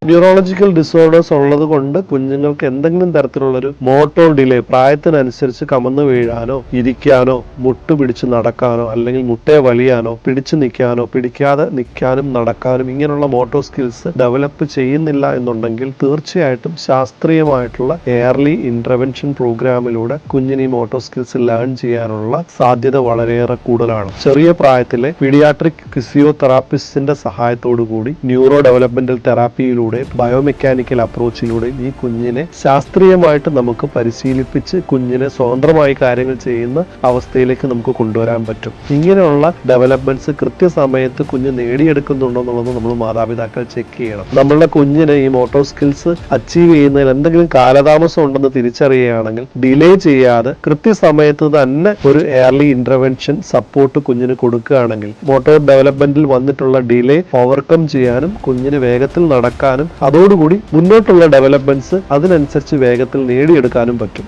Neurological disorders ഉള്ളത് കൊണ്ട് കുഞ്ഞുങ്ങൾക്ക് എന്തെങ്കിലും തരത്തിലുള്ളൊരു മോട്ടോർ ഡിലേ, പ്രായത്തിനനുസരിച്ച് കമന്നു വീഴാനോ ഇരിക്കാനോ മുട്ട് പിടിച്ച് നടക്കാനോ അല്ലെങ്കിൽ മുട്ടയെ വലിയാനോ പിടിച്ചു നിൽക്കാനോ പിടിക്കാതെ നിൽക്കാനും നടക്കാനും ഇങ്ങനെയുള്ള മോട്ടോർ സ്കിൽസ് ഡെവലപ്പ് ചെയ്യുന്നില്ല എന്നുണ്ടെങ്കിൽ തീർച്ചയായിട്ടും ശാസ്ത്രീയമായിട്ടുള്ള എയർലി ഇന്റർവെൻഷൻ പ്രോഗ്രാമിലൂടെ കുഞ്ഞിന് ഈ മോട്ടോർ സ്കിൽസ് ലേൺ ചെയ്യാനുള്ള സാധ്യത വളരെയേറെ കൂടുതലാണ്. ചെറിയ പ്രായത്തിലെ പീഡിയാട്രിക് ഫിസിയോതെറാപ്പിസ്റ്റിന്റെ സഹായത്തോടു കൂടി ന്യൂറോ ഡെവലപ്മെന്റൽ തെറാപ്പിയിലൂടെ ബയോമെക്കാനിക്കൽ അപ്രോച്ചിലൂടെ ഈ കുഞ്ഞിനെ ശാസ്ത്രീയമായിട്ട് നമുക്ക് പരിശീലിപ്പിച്ച് കുഞ്ഞിനെ സ്വതന്ത്രമായി കാര്യങ്ങൾ ചെയ്യുന്ന അവസ്ഥയിലേക്ക് നമുക്ക് കൊണ്ടുവരാൻ പറ്റും. ഇങ്ങനെയുള്ള ഡെവലപ്മെന്റ്സ് കൃത്യസമയത്ത് കുഞ്ഞ് നേടിയെടുക്കുന്നുണ്ടോ എന്നുള്ളത് നമ്മൾ മാതാപിതാക്കൾ ചെക്ക് ചെയ്യണം. നമ്മളുടെ കുഞ്ഞിന് ഈ മോട്ടോർ സ്കിൽസ് അച്ചീവ് ചെയ്യുന്നതിൽ എന്തെങ്കിലും കാലതാമസം ഉണ്ടെന്ന് തിരിച്ചറിയുകയാണെങ്കിൽ ഡിലേ ചെയ്യാതെ കൃത്യസമയത്ത് തന്നെ ഒരു എയർലി ഇന്റർവെൻഷൻ സപ്പോർട്ട് കുഞ്ഞിന് കൊടുക്കുകയാണെങ്കിൽ മോട്ടോർ ഡെവലപ്മെന്റിൽ വന്നിട്ടുള്ള ഡിലേ ഓവർകം ചെയ്യാനും കുഞ്ഞിന് വേഗത്തിൽ നടക്കാനും അതോടുകൂടി മുന്നോട്ടുള്ള ഡെവലപ്മെന്റ്സ് അതിനനുസരിച്ച് വേഗത്തിൽ നേടിയെടുക്കാനും പറ്റും.